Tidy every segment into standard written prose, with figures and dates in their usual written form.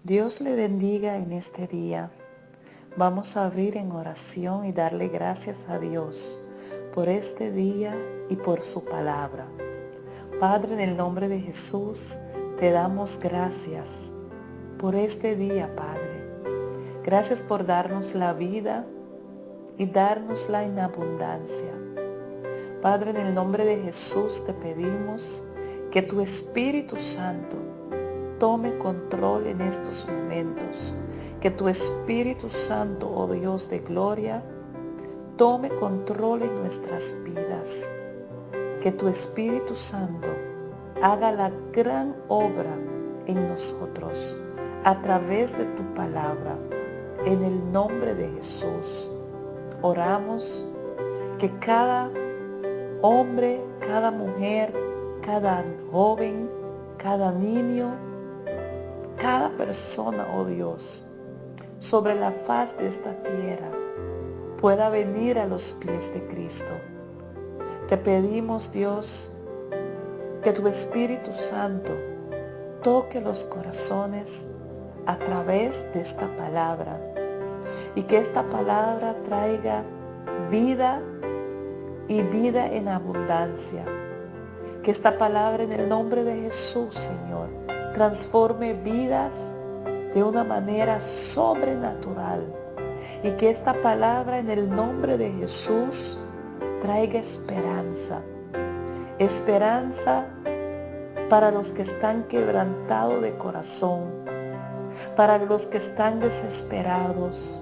Dios le bendiga en este día. Vamos a abrir en oración y darle gracias a Dios por este día y por su palabra. Padre, en el nombre de Jesús, te damos gracias por este día, Padre. Gracias por darnos la vida y dárnosla en abundancia. Padre, en el nombre de Jesús te pedimos que tu Espíritu Santo tome control en estos momentos. Que tu Espíritu Santo, oh Dios de gloria, tome control en nuestras vidas. Que tu Espíritu Santo haga la gran obra en nosotros a través de tu palabra. En el nombre de Jesús, oramos que cada hombre, cada mujer, cada joven, cada niño, cada persona, oh Dios, sobre la faz de esta tierra, pueda venir a los pies de Cristo. Te pedimos, Dios, que tu Espíritu Santo toque los corazones a través de esta palabra y que esta palabra traiga vida y vida en abundancia. Que esta palabra en el nombre de Jesús, Señor, transforme vidas de una manera sobrenatural. Y que esta palabra en el nombre de Jesús traiga esperanza. Esperanza para los que están quebrantados de corazón, para los que están desesperados,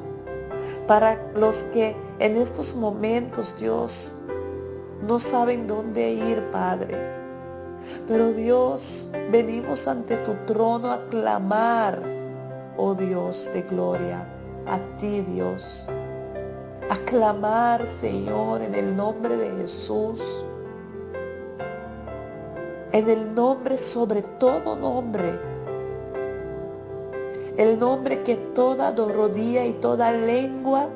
para los que en estos momentos, Dios, no saben dónde ir, Padre. Pero Dios, venimos ante tu trono a clamar, oh Dios de gloria, a ti, Dios. A clamar, Señor, en el nombre de Jesús. En el nombre sobre todo nombre. El nombre que toda rodilla y toda lengua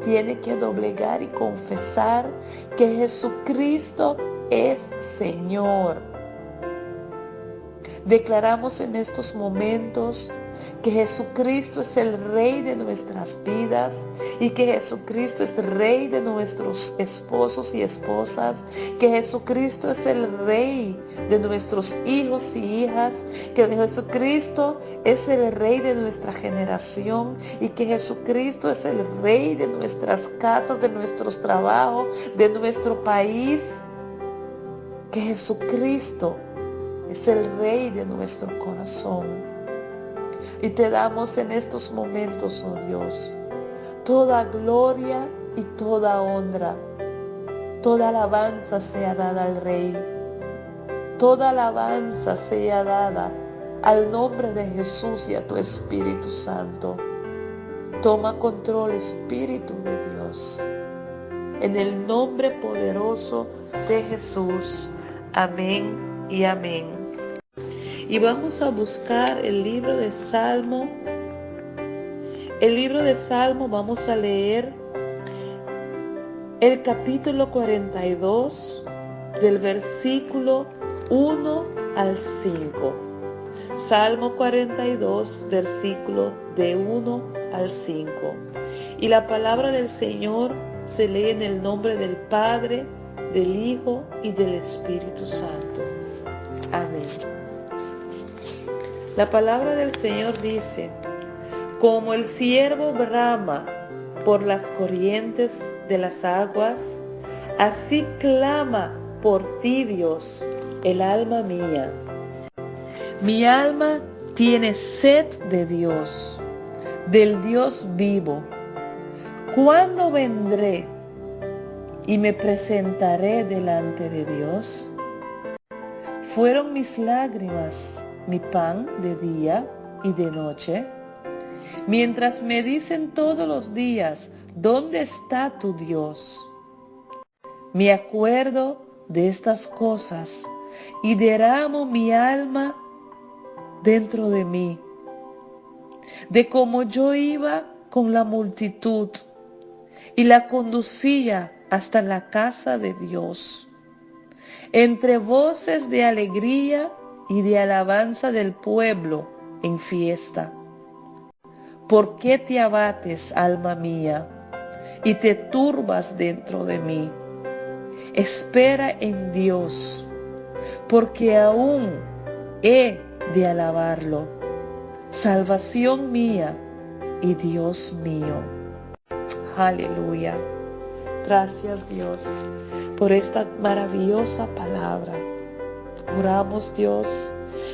tiene que doblegar y confesar que Jesucristo es Señor. Declaramos en estos momentos que Jesucristo es el Rey de nuestras vidas y que Jesucristo es Rey de nuestros esposos y esposas, que Jesucristo es el Rey de nuestros hijos y hijas, que Jesucristo es el Rey de nuestra generación y que Jesucristo es el Rey de nuestras casas, de nuestros trabajos, de nuestro país, que Jesucristo es el Rey de nuestro corazón. Y te damos en estos momentos, oh Dios, toda gloria y toda honra. Toda alabanza sea dada al Rey. Toda alabanza sea dada al nombre de Jesús y a tu Espíritu Santo. Toma control, Espíritu de Dios. En el nombre poderoso de Jesús. Amén y amén. Y vamos a buscar el libro de Salmo. El libro de Salmo vamos a leer el capítulo 42 del versículo 1 al 5. Salmo 42, versículo de 1 al 5. Y la palabra del Señor se lee en el nombre del Padre, del Hijo y del Espíritu Santo. Amén. La palabra del Señor dice: como el ciervo brama por las corrientes de las aguas, así clama por ti, Dios, el alma mía. Mi alma tiene sed de Dios, del Dios vivo. ¿Cuándo vendré y me presentaré delante de Dios? Fueron mis lágrimas mi pan de día y de noche, mientras me dicen todos los días: ¿dónde está tu Dios? Me acuerdo de estas cosas y derramo mi alma dentro de mí, de cómo yo iba con la multitud y la conducía hasta la casa de Dios, entre voces de alegría y de alabanza del pueblo en fiesta. ¿Por qué te abates, alma mía, y te turbas dentro de mí? Espera en Dios, porque aún he de alabarlo, salvación mía y Dios mío. Aleluya. Gracias, Dios, por esta maravillosa palabra. Oramos, Dios,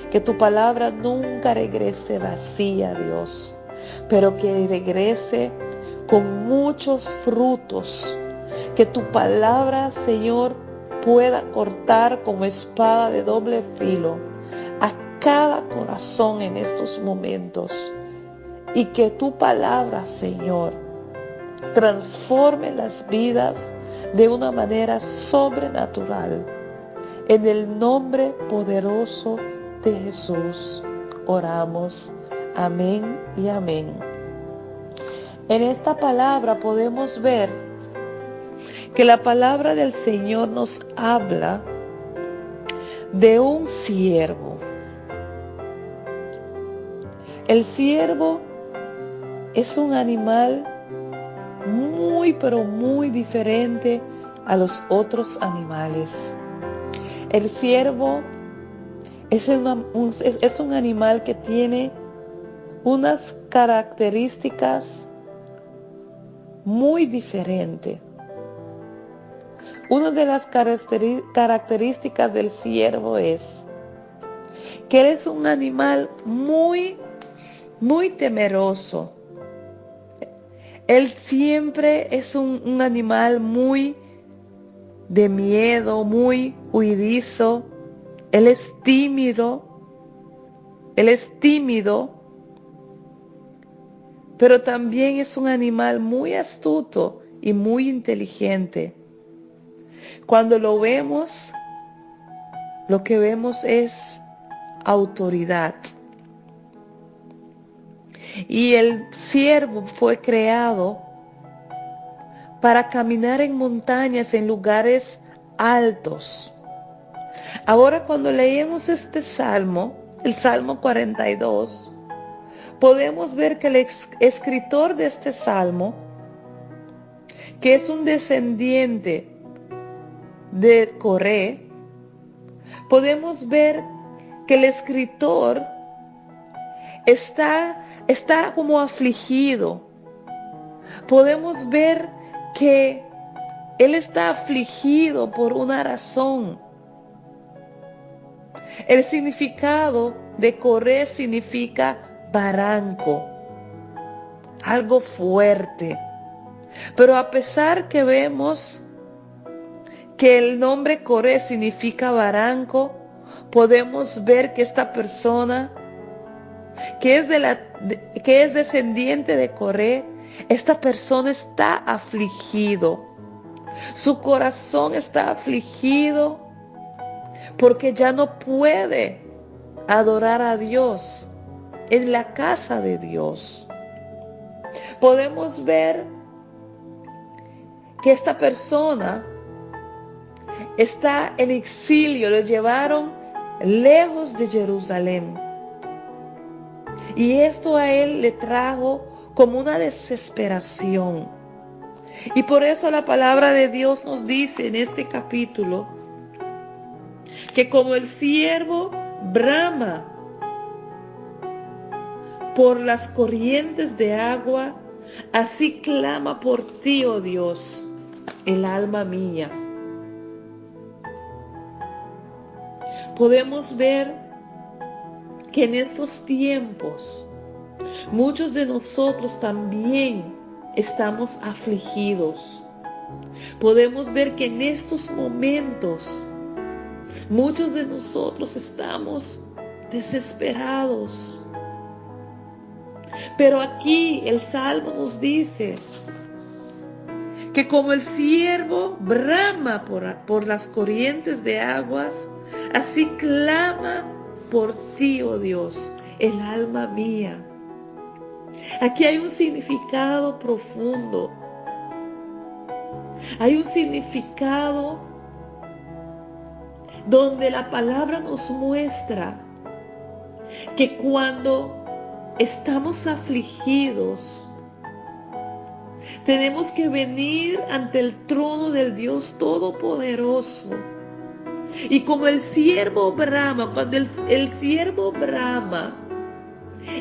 que tu palabra nunca regrese vacía, Dios, pero que regrese con muchos frutos. Que tu palabra, Señor, pueda cortar como espada de doble filo a cada corazón en estos momentos. Y que tu palabra, Señor, transforme las vidas de una manera sobrenatural. En el nombre poderoso de Jesús oramos. Amén y amén. En esta palabra podemos ver que la palabra del Señor nos habla de un siervo. El siervo es un animal muy, pero muy diferente a los otros animales. El ciervo es un animal que tiene unas características muy diferentes. Una de las características del ciervo es que él es un animal muy, muy temeroso. Él siempre es un animal muy de miedo, muy huidizo. Él es tímido, pero también es un animal muy astuto y muy inteligente. Cuando lo vemos, lo que vemos es autoridad. Y el ciervo fue creado para caminar en montañas, en lugares altos. Ahora, cuando leemos este salmo, el Salmo 42, podemos ver que el escritor de este salmo, que es un descendiente de Coré, podemos ver que el escritor está como afligido. Podemos ver que él está afligido por una razón. El significado de Coré significa barranco, algo fuerte. Pero a pesar que vemos que el nombre Coré significa barranco, podemos ver que esta persona que es descendiente de Coré, esta persona está afligido. Su corazón está afligido porque ya no puede adorar a Dios en la casa de Dios. Podemos ver que esta persona está en exilio, lo llevaron lejos de Jerusalén. Y esto a él le trajo como una desesperación. Y por eso la palabra de Dios nos dice en este capítulo que como el ciervo brama por las corrientes de agua, así clama por ti, oh Dios, el alma mía. Podemos ver que en estos tiempos muchos de nosotros también estamos afligidos. Podemos ver que en estos momentos muchos de nosotros estamos desesperados. Pero aquí el Salmo nos dice que como el ciervo brama por las corrientes de aguas, así clama por ti, oh Dios, el alma mía. Aquí hay un significado profundo. Hay un significado donde la palabra nos muestra que cuando estamos afligidos, tenemos que venir ante el trono del Dios Todopoderoso. Y como el siervo brama, cuando el siervo brama,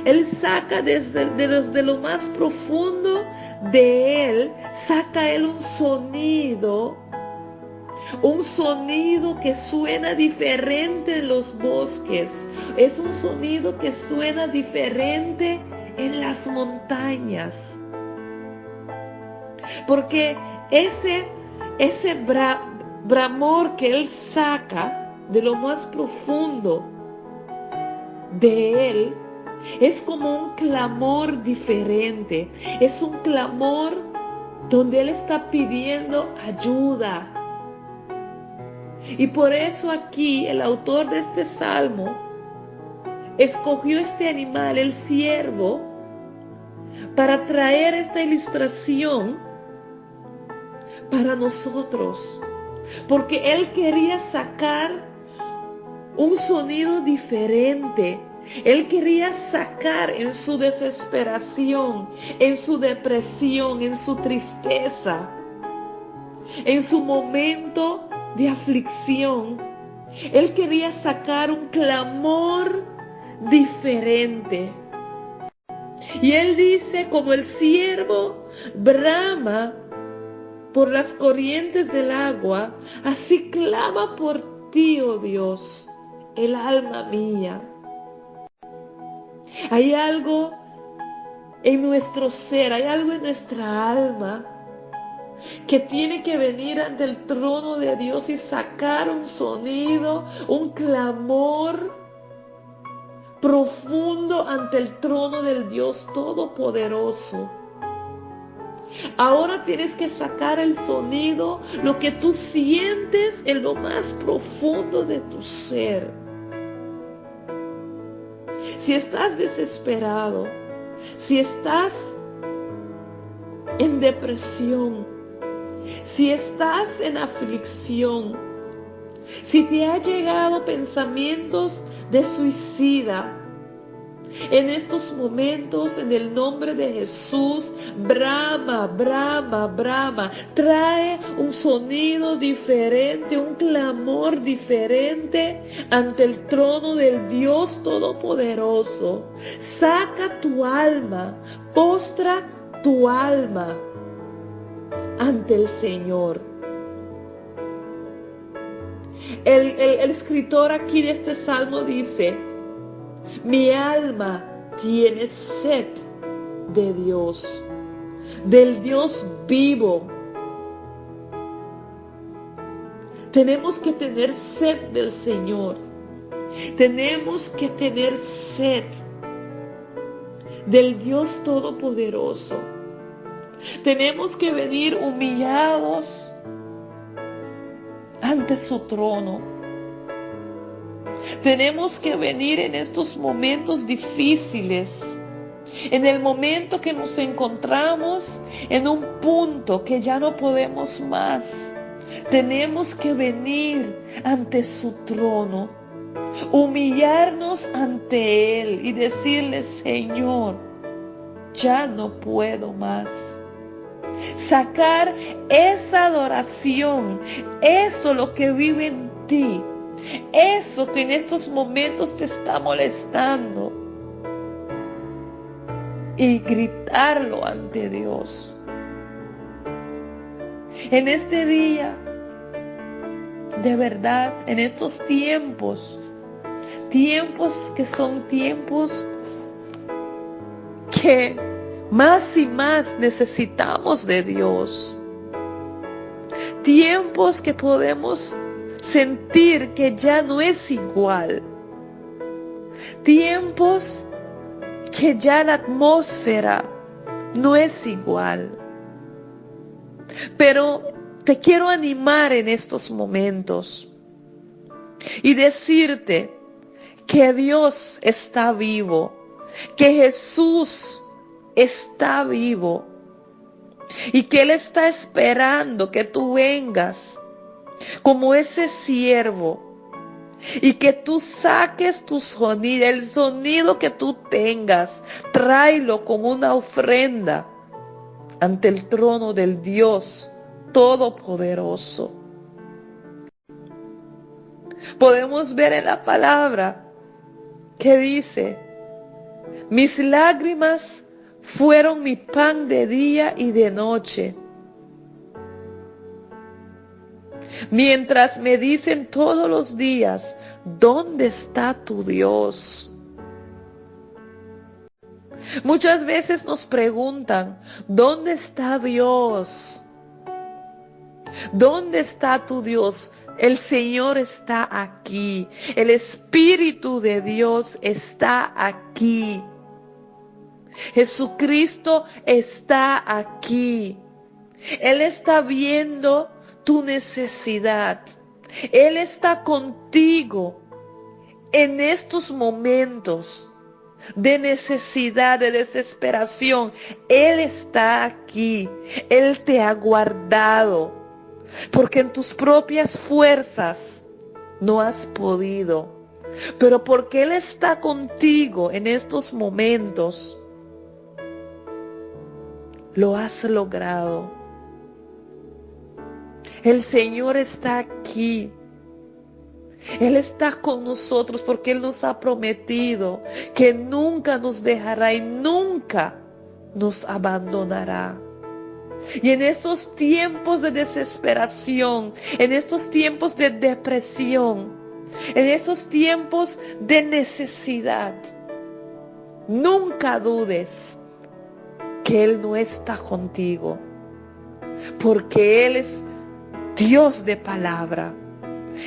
él saca desde lo más profundo de él, saca él un sonido que suena diferente en los bosques, es un sonido que suena diferente en las montañas. Porque ese bramor que él saca de lo más profundo de él, es como un clamor diferente, es un clamor donde él está pidiendo ayuda. Y por eso aquí el autor de este salmo escogió este animal, el ciervo, para traer esta ilustración para nosotros, porque él quería sacar un sonido diferente. Él quería sacar en su desesperación, en su depresión, en su tristeza, en su momento de aflicción. Él quería sacar un clamor diferente. Y él dice, como el ciervo brama por las corrientes del agua, así clama por ti, oh Dios, el alma mía. Hay algo en nuestro ser, hay algo en nuestra alma que tiene que venir ante el trono de Dios y sacar un sonido, un clamor profundo ante el trono del Dios Todopoderoso. Ahora tienes que sacar el sonido, lo que tú sientes en lo más profundo de tu ser. Si estás desesperado, si estás en depresión, si estás en aflicción, si te ha llegado pensamientos de suicida, en estos momentos, en el nombre de Jesús, brama, brama, brama. Trae un sonido diferente, un clamor diferente ante el trono del Dios Todopoderoso. Saca tu alma, postra tu alma ante el Señor. El escritor aquí de este salmo dice: mi alma tiene sed de Dios, del Dios vivo. Tenemos que tener sed del Señor. Tenemos que tener sed del Dios Todopoderoso. Tenemos que venir humillados ante su trono. Tenemos que venir en estos momentos difíciles, en el momento que nos encontramos en un punto que ya no podemos más. Tenemos que venir ante su trono, humillarnos ante Él y decirle: Señor, ya no puedo más. Sacar esa adoración, eso lo que vive en ti, eso que en estos momentos te está molestando, y gritarlo ante Dios. En este día, de verdad, en estos tiempos que son tiempos que más y más necesitamos de Dios. Tiempos que podemos sentir que ya no es igual. Tiempos que ya la atmósfera no es igual. Pero te quiero animar en estos momentos y decirte que Dios está vivo, que Jesús está vivo y que Él está esperando que tú vengas como ese siervo Y que tú saques tu sonido, el sonido que tú tengas, tráelo como una ofrenda ante el trono del Dios Todopoderoso. Podemos ver en la palabra que dice: mis lágrimas fueron mi pan de día y de noche, mientras me dicen todos los días, ¿dónde está tu Dios? Muchas veces nos preguntan, ¿dónde está Dios? ¿Dónde está tu Dios? El Señor está aquí. El Espíritu de Dios está aquí. Jesucristo está aquí. Él está viendo tu necesidad. Él está contigo en estos momentos de necesidad, de desesperación. Él está aquí. Él te ha guardado. Porque en tus propias fuerzas no has podido. Pero porque Él está contigo en estos momentos, lo has logrado. El Señor está aquí. Él está con nosotros porque Él nos ha prometido que nunca nos dejará y nunca nos abandonará. Y en estos tiempos de desesperación, en estos tiempos de depresión, en estos tiempos de necesidad, nunca dudes que Él no está contigo, porque Él es Dios de palabra.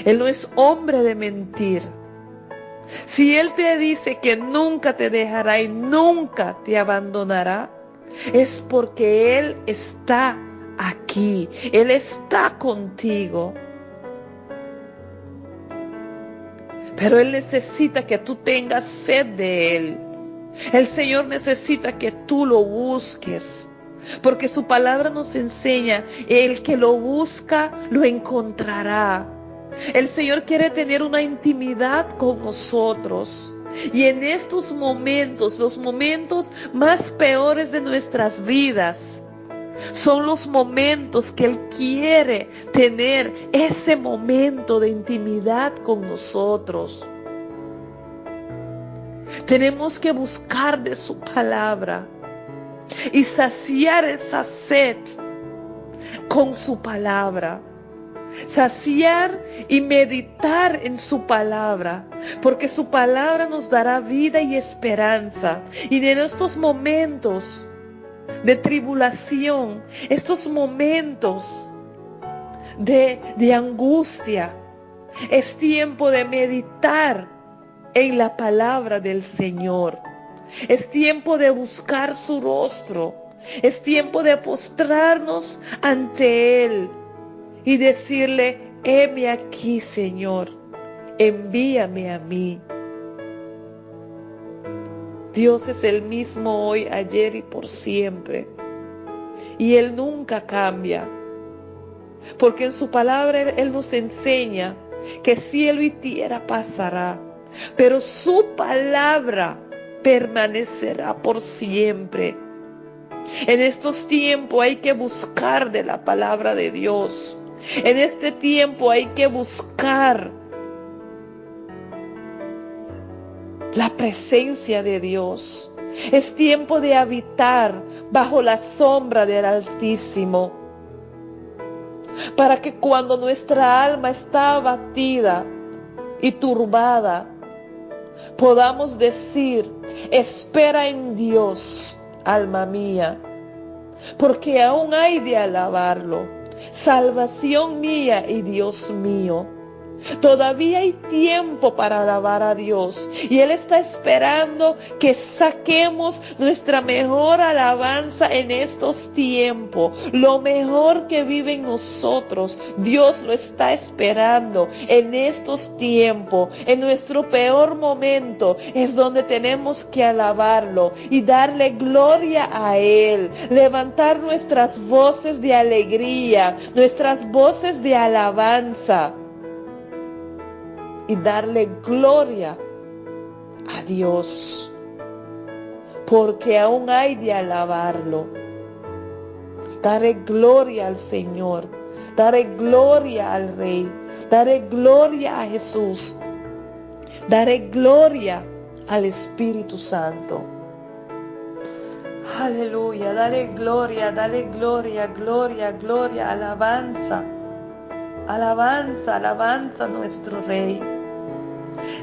Él no es hombre de mentir. Si Él te dice que nunca te dejará y nunca te abandonará, es porque Él está aquí. Él está contigo. Pero Él necesita que tú tengas sed de Él. El Señor necesita que tú lo busques. Porque su palabra nos enseña, el que lo busca, lo encontrará. El Señor quiere tener una intimidad con nosotros. Y en estos momentos, los momentos más peores de nuestras vidas, son los momentos que Él quiere tener ese momento de intimidad con nosotros. Tenemos que buscar de su palabra y saciar esa sed con su palabra. Saciar y meditar en su palabra, porque su palabra nos dará vida y esperanza. Y en estos momentos de tribulación, estos momentos de angustia, es tiempo de meditar en la palabra del Señor. Es tiempo de buscar su rostro. Es tiempo de postrarnos ante Él y decirle: heme aquí, Señor, envíame a mí. Dios es el mismo hoy, ayer y por siempre. Y Él nunca cambia. Porque en su palabra Él nos enseña que cielo y tierra pasará, pero su palabra permanecerá por siempre. En estos tiempos hay que buscar de la palabra de Dios. En este tiempo hay que buscar la presencia de Dios. Es tiempo de habitar bajo la sombra del Altísimo, para que cuando nuestra alma está abatida y turbada, podamos decir: espera en Dios, alma mía, porque aún hay de alabarlo. Salvación mía y Dios mío. Todavía hay tiempo para alabar a Dios. Y Él está esperando que saquemos nuestra mejor alabanza en estos tiempos. Lo mejor que vive en nosotros, Dios lo está esperando en estos tiempos. En nuestro peor momento es donde tenemos que alabarlo y darle gloria a Él. Levantar nuestras voces de alegría, nuestras voces de alabanza. y darle gloria a Dios, porque aún hay de alabarlo. Daré gloria al Señor, daré gloria al Rey, daré gloria a Jesús, daré gloria al Espíritu Santo. Aleluya, dale gloria, gloria, gloria, alabanza, alabanza, alabanza a nuestro Rey.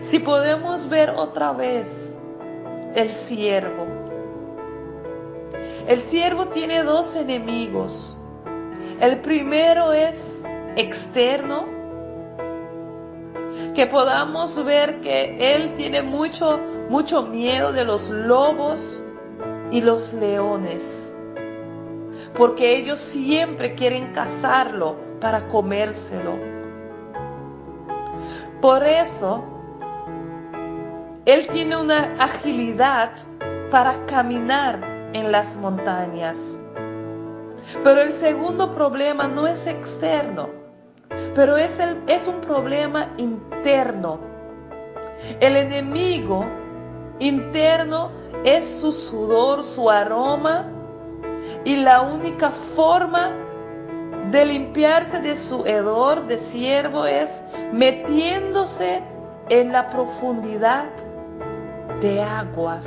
Si podemos ver otra vez el siervo. El siervo tiene dos enemigos. El primero es externo, que podamos ver que él tiene mucho miedo de los lobos y los leones, porque ellos siempre quieren cazarlo para comérselo. Por eso, él tiene una agilidad para caminar en las montañas. Pero el segundo problema no es externo, pero es un problema interno. El enemigo interno es su sudor, su aroma, y la única forma de limpiarse de su hedor de siervo es metiéndose en la profundidad de aguas.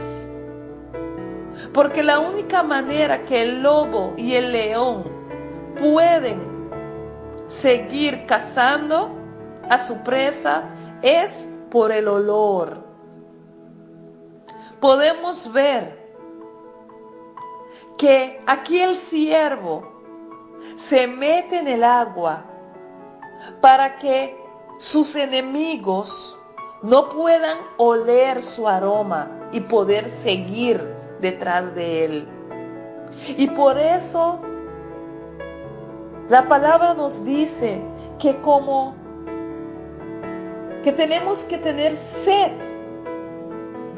Porque la única manera que el lobo y el león pueden seguir cazando a su presa es por el olor. Podemos ver que aquí el siervo se mete en el agua para que sus enemigos no puedan oler su aroma y poder seguir detrás de él. Y por eso la palabra nos dice que tenemos que tener sed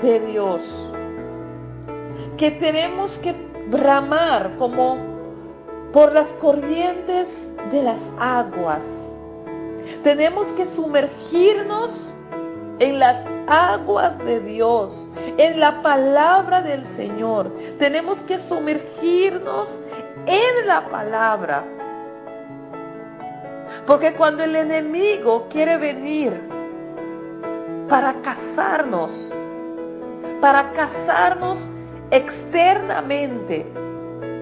de Dios, que tenemos que bramar como por las corrientes de las aguas. Tenemos que sumergirnos en las aguas de Dios, en la palabra del Señor. Tenemos que sumergirnos en la palabra. Porque cuando el enemigo quiere venir para cazarnos externamente,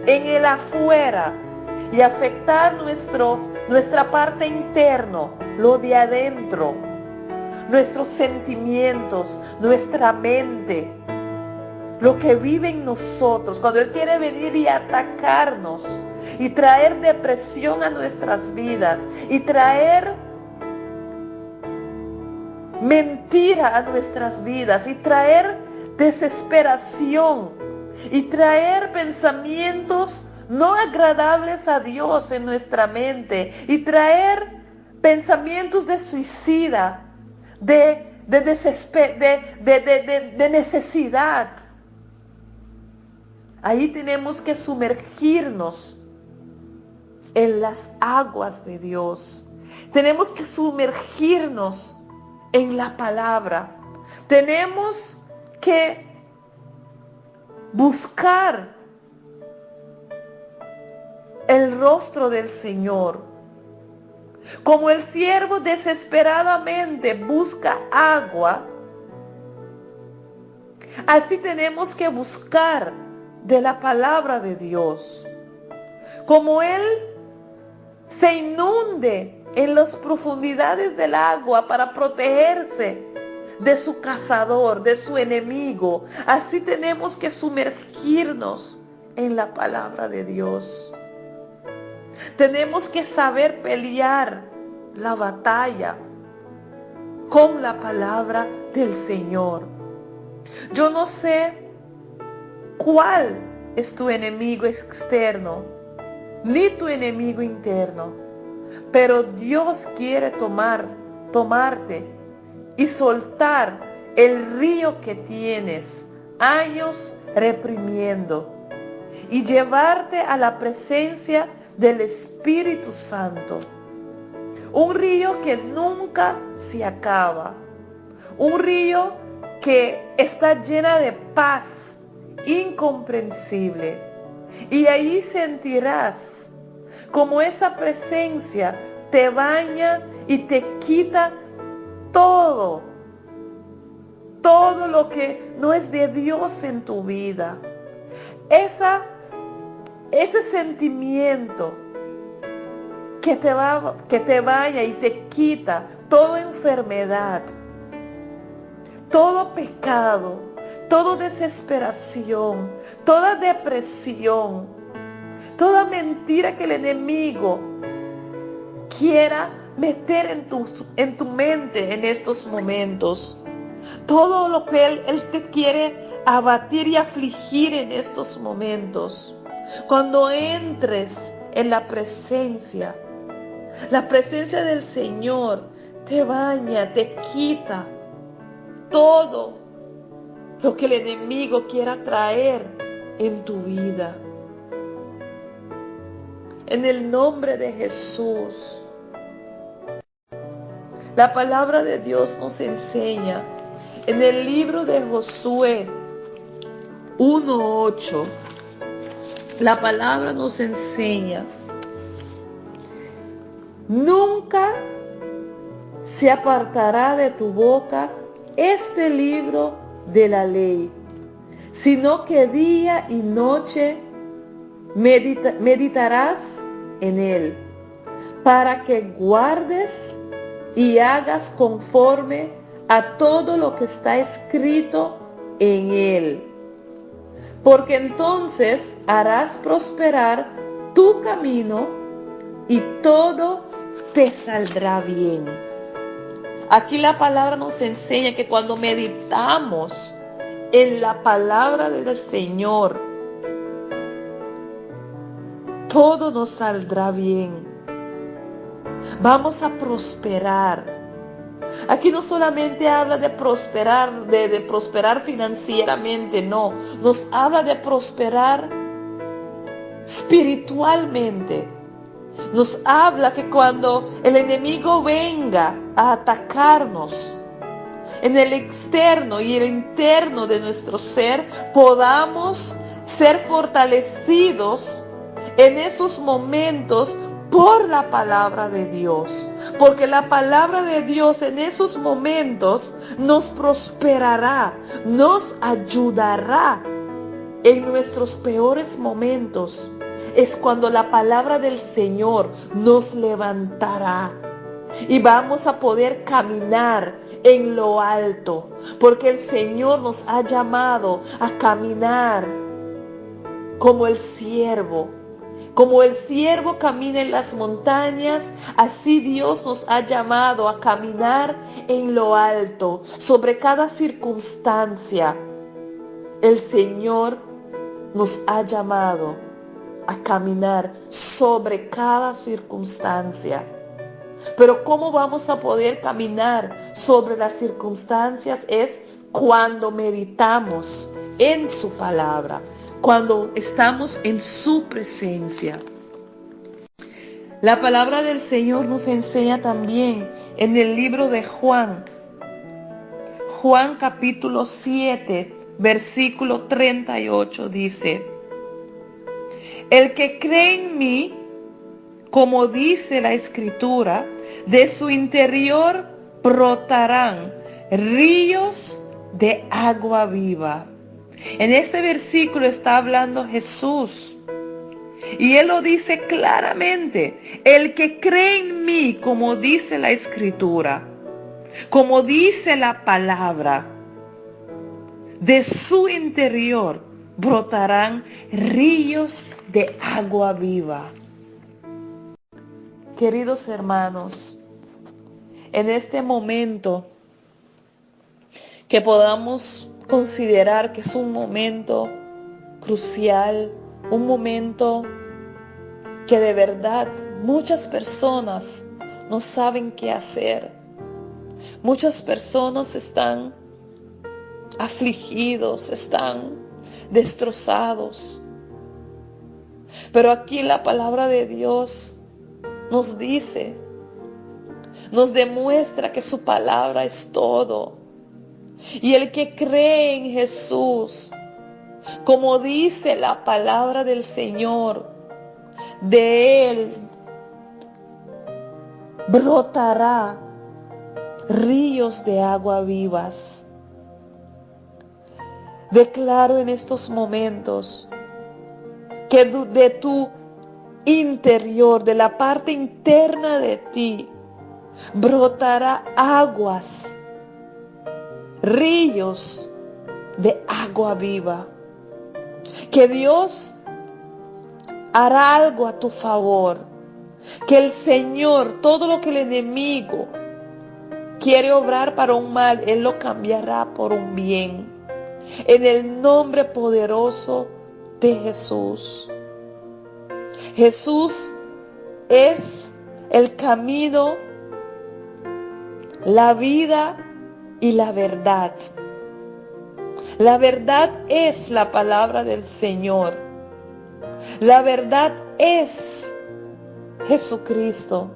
en el afuera, y afectar nuestra parte interna, lo de adentro, nuestros sentimientos, nuestra mente, lo que vive en nosotros. Cuando Él quiere venir y atacarnos y traer depresión a nuestras vidas y traer mentira a nuestras vidas y traer desesperación y traer pensamientos no agradables a Dios en nuestra mente y traer pensamientos de suicida, de necesidad. Ahí tenemos que sumergirnos en las aguas de Dios. Tenemos que sumergirnos en la palabra. Tenemos que buscar el rostro del Señor. Como el siervo desesperadamente busca agua, así tenemos que buscar de la palabra de Dios. Como Él se inunde en las profundidades del agua para protegerse de su cazador, de su enemigo, así tenemos que sumergirnos en la palabra de Dios. Tenemos que saber pelear la batalla con la palabra del Señor. Yo no sé cuál es tu enemigo externo, ni tu enemigo interno, pero Dios quiere tomarte y soltar el río que tienes años reprimiendo y llevarte a la presencia del Espíritu Santo. Un río que nunca se acaba. un río que está llena de paz incomprensible. Y ahí sentirás como esa presencia te baña y te quita todo, todo lo que no es de Dios en tu vida. Ese sentimiento que te baña y te quita toda enfermedad, todo pecado, toda desesperación, toda depresión, toda mentira que el enemigo quiera meter en tu mente en estos momentos. Todo lo que Él te quiere abatir y afligir en estos momentos. Cuando entres en la presencia del Señor te baña, te quita todo lo que el enemigo quiera traer en tu vida. En el nombre de Jesús. La palabra de Dios nos enseña en el libro de Josué 1:8. La palabra nos enseña: nunca se apartará de tu boca este libro de la ley, sino que día y noche meditarás en él, para que guardes y hagas conforme a todo lo que está escrito en él. Porque entonces harás prosperar tu camino y todo te saldrá bien. Aquí la palabra nos enseña que cuando meditamos en la palabra del Señor, todo nos saldrá bien. Vamos a prosperar. Aquí no solamente habla de prosperar, de prosperar financieramente, no. Nos habla de prosperar espiritualmente. Nos habla que cuando el enemigo venga a atacarnos, en el externo y el interno de nuestro ser, podamos ser fortalecidos en esos momentos por la palabra de Dios. Porque la palabra de Dios en esos momentos nos prosperará, nos ayudará en nuestros peores momentos. Es cuando la palabra del Señor nos levantará y vamos a poder caminar en lo alto, porque el Señor nos ha llamado a caminar como el siervo. Como el siervo camina en las montañas, así Dios nos ha llamado a caminar en lo alto, sobre cada circunstancia. El Señor nos ha llamado a caminar sobre cada circunstancia. Pero ¿cómo vamos a poder caminar sobre las circunstancias? Es cuando meditamos en su palabra, cuando estamos en su presencia. La palabra del Señor nos enseña también en el libro de Juan capítulo 7, versículo 38 dice: el que cree en mí, como dice la Escritura, de su interior brotarán ríos de agua viva. En este versículo está hablando Jesús. Y Él lo dice claramente: el que cree en mí, como dice la Escritura, como dice la palabra, de su interior brotarán ríos de agua viva. Queridos hermanos, en este momento que podamos considerar que es un momento crucial, un momento que de verdad muchas personas no saben qué hacer. Muchas personas están afligidos, están destrozados. Pero aquí la palabra de Dios nos dice, nos demuestra que su palabra es todo. Y el que cree en Jesús, como dice la palabra del Señor, de él brotará ríos de agua vivas. Declaro en estos momentos que de tu interior, de la parte interna de ti, brotará aguas, ríos de agua viva. Que Dios hará algo a tu favor. Que el Señor, todo lo que el enemigo quiere obrar para un mal, Él lo cambiará por un bien. En el nombre poderoso de Jesús. Jesús es el camino, la vida y la verdad. La verdad es la palabra del Señor. La verdad es Jesucristo.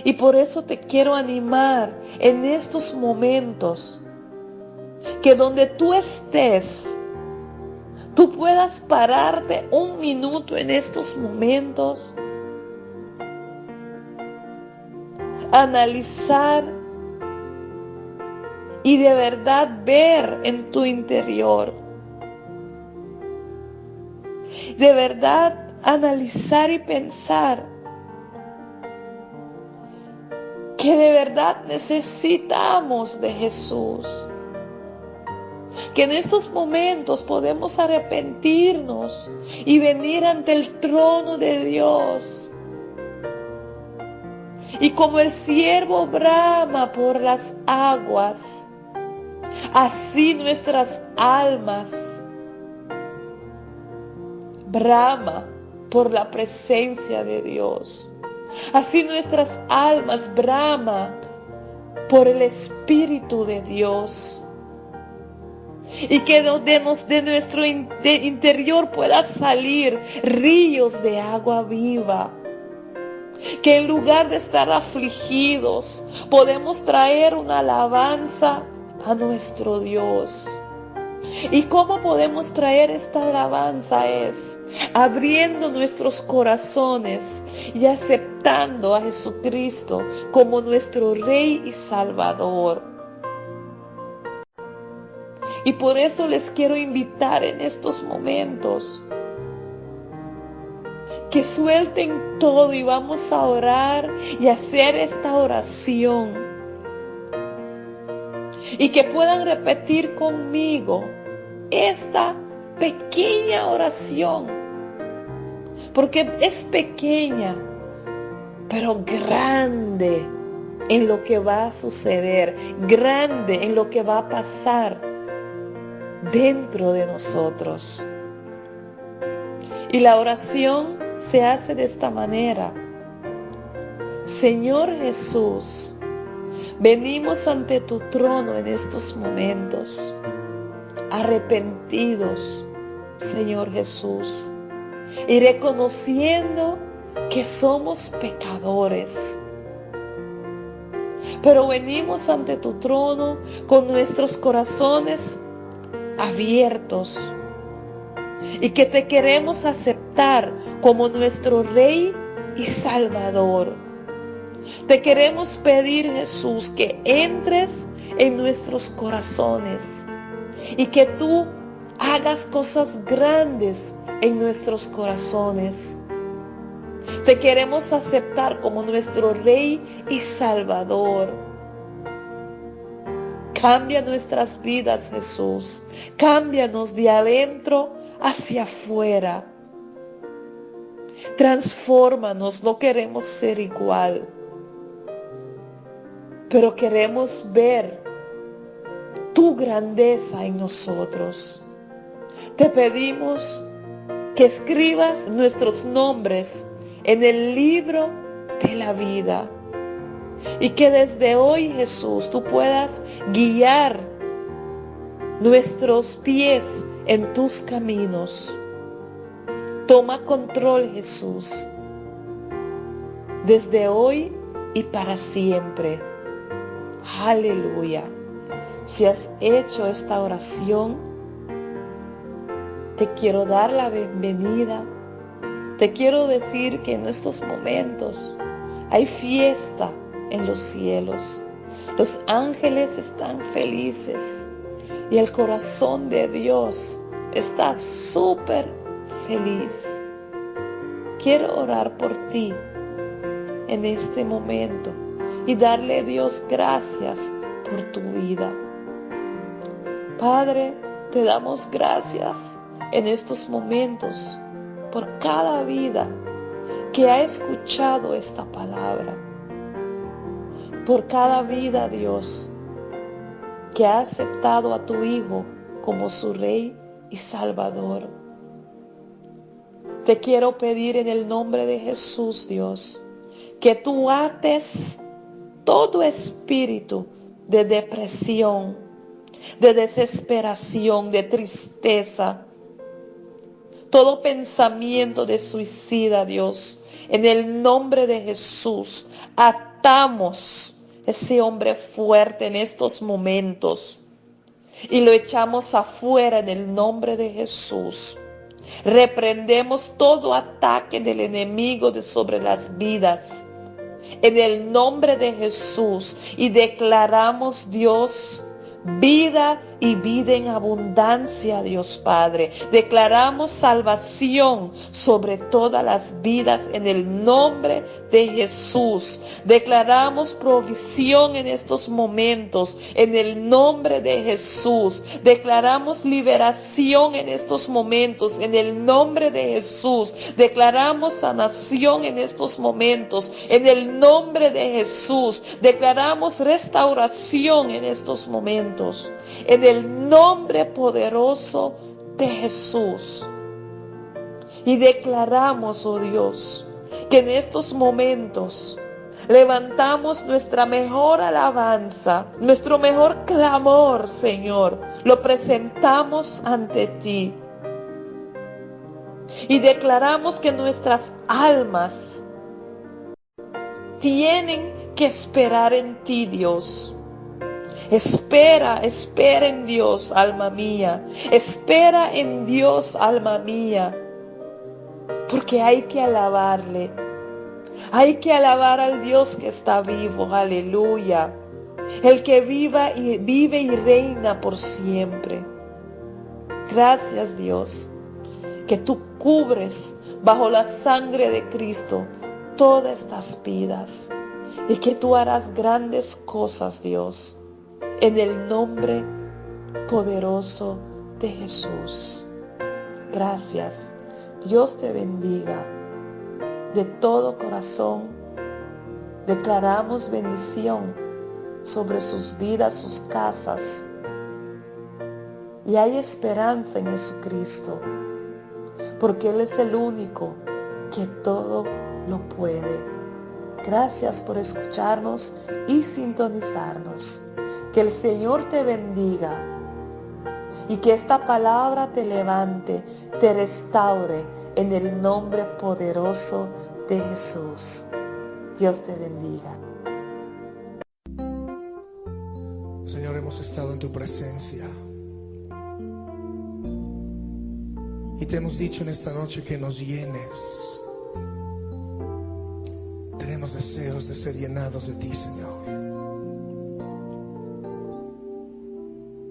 Y por eso te quiero animar en estos momentos, que donde tú estés, tú puedas pararte un minuto en estos momentos, analizar y de verdad ver en tu interior. De verdad analizar y pensar que de verdad necesitamos de Jesús. Que en estos momentos podemos arrepentirnos y venir ante el trono de Dios. Y como el ciervo brama por las aguas, así nuestras almas brama por la presencia de Dios. Así nuestras almas brama por el Espíritu de Dios. Y que de nuestro interior pueda salir ríos de agua viva. Que en lugar de estar afligidos, podemos traer una alabanza a nuestro Dios. ¿Y cómo podemos traer esta alabanza? Es abriendo nuestros corazones y aceptando a Jesucristo como nuestro Rey y Salvador. Y por eso les quiero invitar en estos momentos que suelten todo y vamos a orar y hacer esta oración. Y que puedan repetir conmigo esta pequeña oración, porque es pequeña, pero grande en lo que va a suceder, grande en lo que va a pasar dentro de nosotros. Y la oración se hace de esta manera: Señor Jesús, venimos ante tu trono en estos momentos, arrepentidos, Señor Jesús, y reconociendo que somos pecadores. Pero venimos ante tu trono con nuestros corazones abiertos y que te queremos aceptar como nuestro Rey y Salvador. Te queremos pedir, Jesús, que entres en nuestros corazones y que tú hagas cosas grandes en nuestros corazones. Te queremos aceptar como nuestro Rey y Salvador. Cambia nuestras vidas, Jesús. Cámbianos de adentro hacia afuera. Transfórmanos, no queremos ser igual, pero queremos ver tu grandeza en nosotros. Te pedimos que escribas nuestros nombres en el libro de la vida y que desde hoy, Jesús, tú puedas guiar nuestros pies en tus caminos. Toma control, Jesús, desde hoy y para siempre. Aleluya. Si has hecho esta oración, te quiero dar la bienvenida. Te quiero decir que en estos momentos hay fiesta en los cielos. Los ángeles están felices y el corazón de Dios está súper feliz. Quiero orar por ti en este momento y darle a Dios gracias por tu vida. Padre, te damos gracias en estos momentos por cada vida que ha escuchado esta palabra. Por cada vida, Dios, que ha aceptado a tu Hijo como su Rey y Salvador. Te quiero pedir en el nombre de Jesús, Dios, que tú ates todo espíritu de depresión, de desesperación, de tristeza, todo pensamiento de suicida, Dios. En el nombre de Jesús, atamos ese hombre fuerte en estos momentos y lo echamos afuera en el nombre de Jesús. Reprendemos todo ataque del enemigo sobre las vidas en el nombre de Jesús y declaramos, Dios, vida y vida en abundancia, Dios Padre. Declaramos salvación sobre todas las vidas en el nombre de Jesús. Declaramos provisión en estos momentos en el nombre de Jesús. Declaramos liberación en estos momentos en el nombre de Jesús. Declaramos sanación en estos momentos en el nombre de Jesús. Declaramos restauración en estos momentos en el nombre poderoso de Jesús. Y declaramos, oh Dios, que en estos momentos levantamos nuestra mejor alabanza, nuestro mejor clamor, Señor. Lo presentamos ante ti. Y declaramos que nuestras almas tienen que esperar en ti, Dios. Espera en Dios, alma mía. Espera en Dios, alma mía. Porque hay que alabarle. Hay que alabar al Dios que está vivo. Aleluya. El que vive y reina por siempre. Gracias, Dios, que tú cubres bajo la sangre de Cristo todas estas vidas. Y que tú harás grandes cosas, Dios. En el nombre poderoso de Jesús. Gracias. Dios te bendiga. De todo corazón declaramos bendición sobre sus vidas, sus casas. Y hay esperanza en Jesucristo. Porque Él es el único que todo lo puede. Gracias por escucharnos y sintonizarnos. Que el Señor te bendiga y que esta palabra te levante, te restaure en el nombre poderoso de Jesús. Dios te bendiga. Señor, hemos estado en tu presencia y te hemos dicho en esta noche que nos llenes. Tenemos deseos de ser llenados de ti, Señor.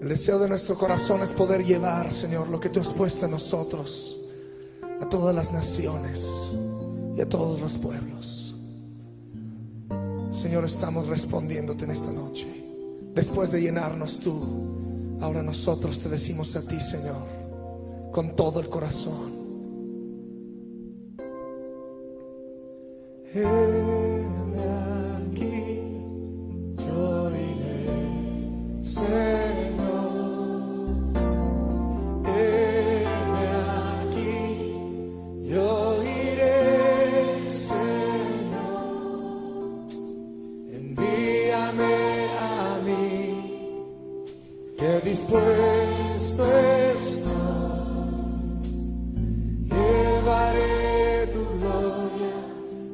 El deseo de nuestro corazón es poder llevar, Señor, lo que tú has puesto en nosotros a todas las naciones y a todos los pueblos. Señor, estamos respondiéndote en esta noche. Después de llenarnos tú, ahora nosotros te decimos a ti, Señor, con todo el corazón. Heme aquí, yo iré, Señor. Dispuesto estoy, llevaré tu gloria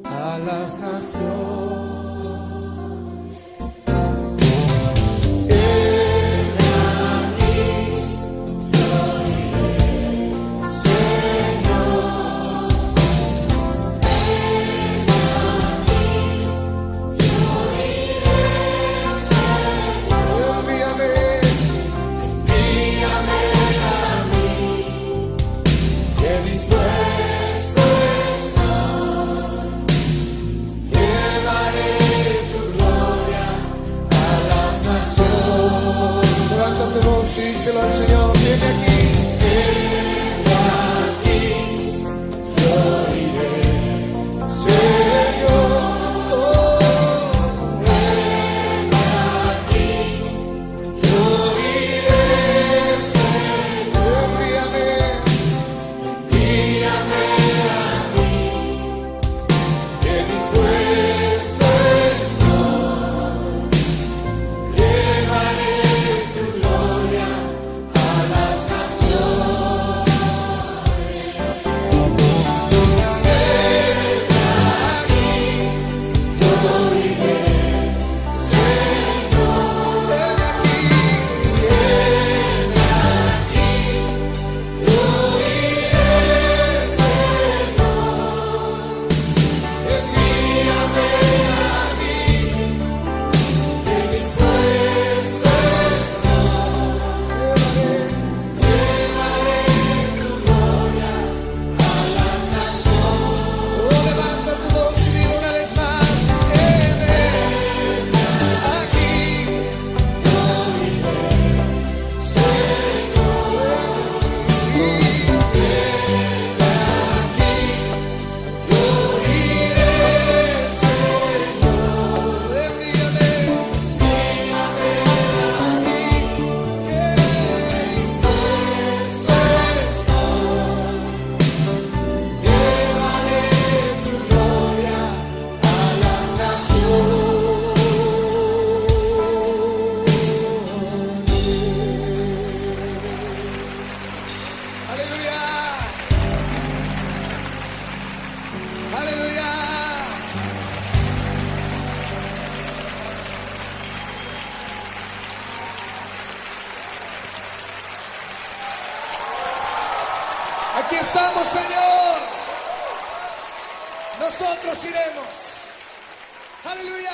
a las naciones. Heme Aquí estamos, Señor. Nosotros iremos. Aleluya.